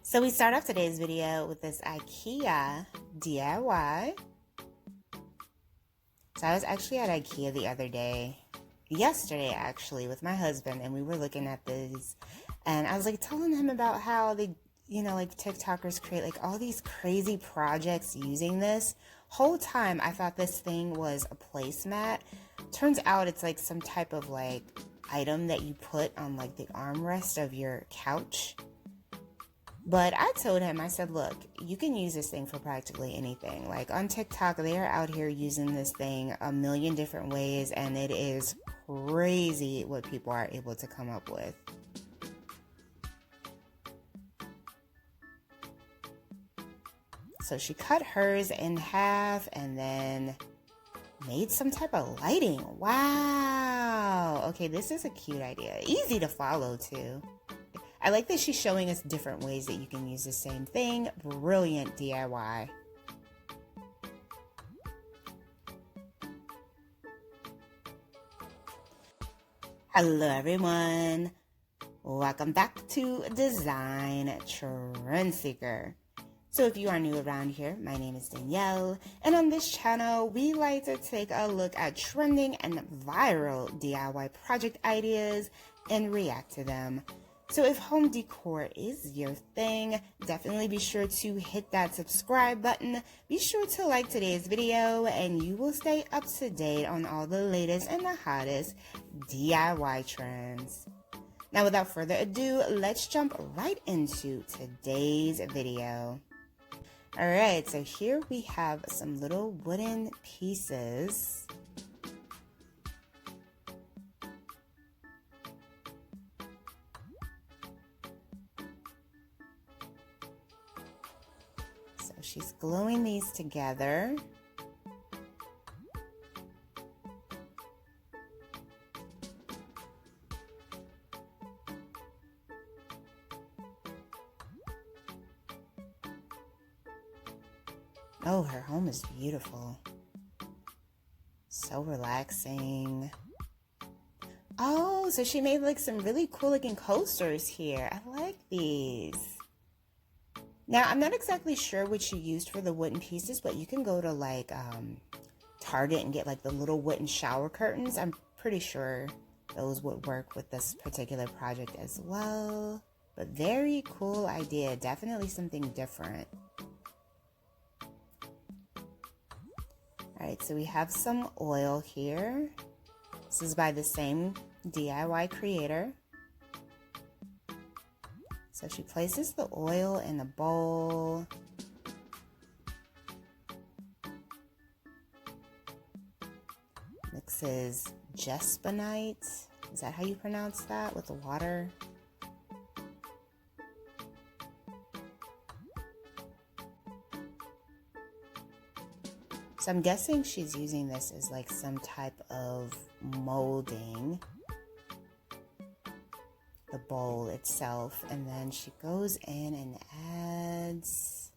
So we start off today's video with this IKEA DIY. So I was actually at IKEA the other day, yesterday actually, with my husband, and we were looking at these, and I was like telling him about how they, like TikTokers create like all these crazy projects using this. Whole time I thought this thing was a placemat. Turns out it's like some type of like item that you put on like the armrest of your couch. But I told him, I said, look, you can use this thing for practically anything. Like on TikTok, they are out here using this thing a million different ways, and it is crazy what people are able to come up with. So she cut hers in half and then made some type of lighting. Wow. Okay, this is a cute idea. Easy to follow too. I like that she's showing us different ways that you can use the same thing. Brilliant DIY. Hello everyone. Welcome back to Design Trend Seeker. So if you are new around here, my name is Danielle, and on this channel, we like to take a look at trending and viral DIY project ideas and react to them. So if home decor is your thing, definitely be sure to hit that subscribe button. Be sure to like today's video and you will stay up to date on all the latest and the hottest DIY trends. Now without further ado, let's jump right into today's video. Alright, so here we have some little wooden pieces. She's gluing these together. Oh, her home is beautiful. So relaxing. Oh, so she made like some really cool looking coasters here. I like these. Now, I'm not exactly sure what she used for the wooden pieces, but you can go to like Target and get like the little wooden shower curtains. I'm pretty sure those would work with this particular project as well. But very cool idea. Definitely something different. All right, so we have some oil here. This is by the same DIY creator. So she places the oil in a bowl. Mixes jesponite. Is that how you pronounce that? With the water? So I'm guessing she's using this as like some type of molding. The bowl itself, and then she goes in and adds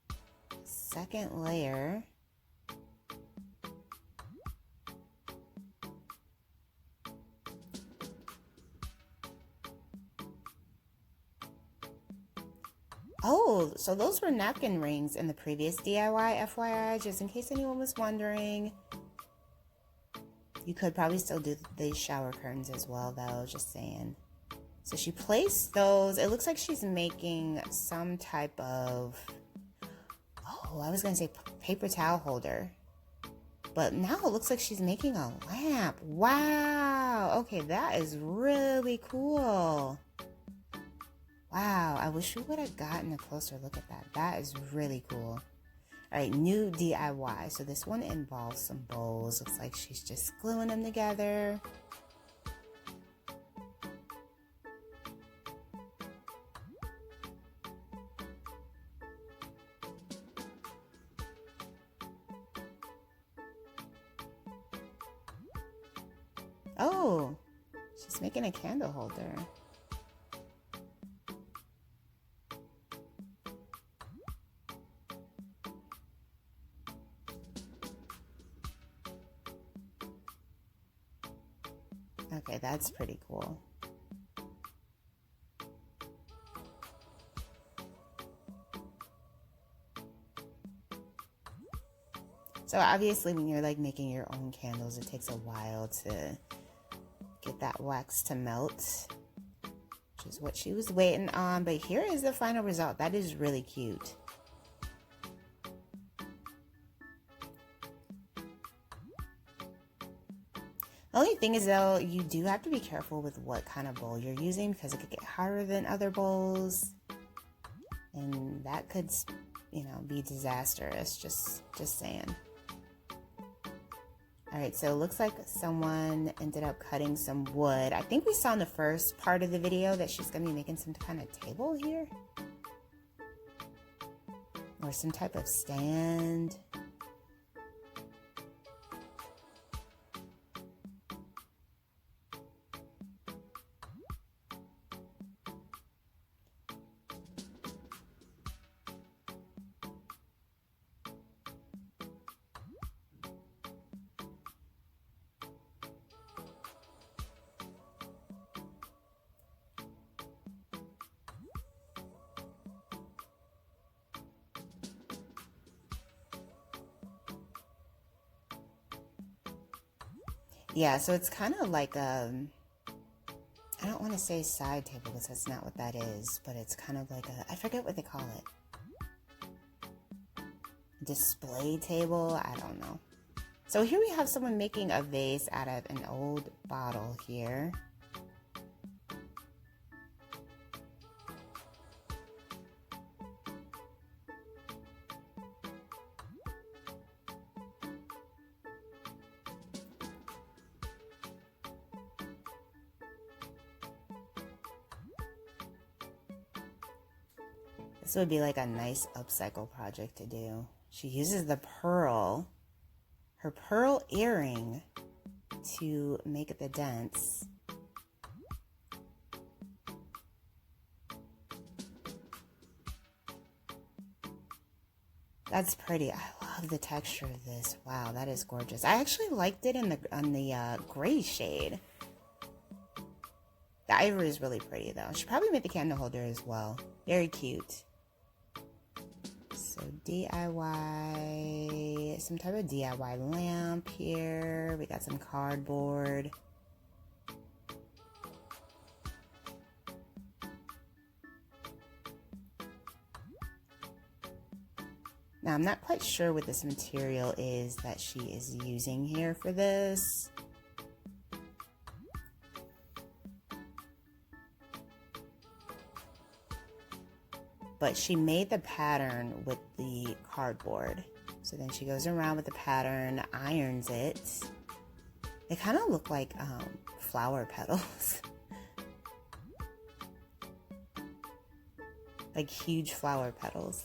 a second layer. Oh, so those were napkin rings in the previous DIY, FYI, just in case anyone was wondering. You could probably still do these shower curtains as well, though, just saying. So she placed those. It looks like she's making some type of, oh, I was going to say paper towel holder. But now it looks like she's making a lamp. Wow. Okay, that is really cool. Wow, I wish we would have gotten a closer look at that. That is really cool. All right, new DIY. So this one involves some bowls. Looks like she's just gluing them together. Oh, she's making a candle holder. Okay, that's pretty cool. So obviously when you're like making your own candles, it takes a while to get that wax to melt, which is what she was waiting on. But here is the final result. That is really cute. The only thing is though, you do have to be careful with what kind of bowl you're using because it could get hotter than other bowls. And that could, you know, be disastrous. Just saying. Alright, so it looks like someone ended up cutting some wood. I think we saw in the first part of the video that she's going to be making some kind of table here. Or some type of stand. Yeah, so it's kind of like I don't want to say side table because that's not what that is, but it's kind of like I forget what they call it. Display table? I don't know. So here we have someone making a vase out of an old bottle here. This would be like a nice upcycle project to do. She uses the pearl, her pearl earring, to make the dents. That's pretty. I love the texture of this. Wow, that is gorgeous. I actually liked it on the gray shade. The ivory is really pretty though. She probably made the candle holder as well. Very cute. So DIY, some type of DIY lamp here. We got some cardboard. Now I'm not quite sure what this material is that she is using here for this. But she made the pattern with the cardboard. So then she goes around with the pattern, irons it. They kind of look like flower petals. Like huge flower petals.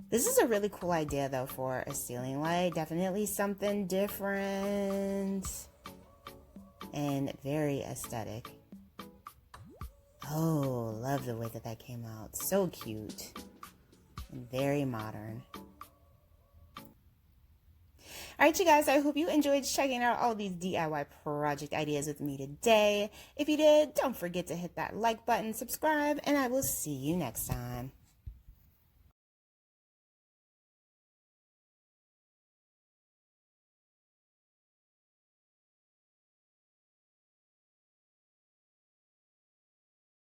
This is a really cool idea though for a ceiling light. Definitely something different and very aesthetic. Oh, love the way that that came out. So cute and very modern. Alright, you guys, I hope you enjoyed checking out all these DIY project ideas with me today. If you did, don't forget to hit that like button, subscribe, and I will see you next time.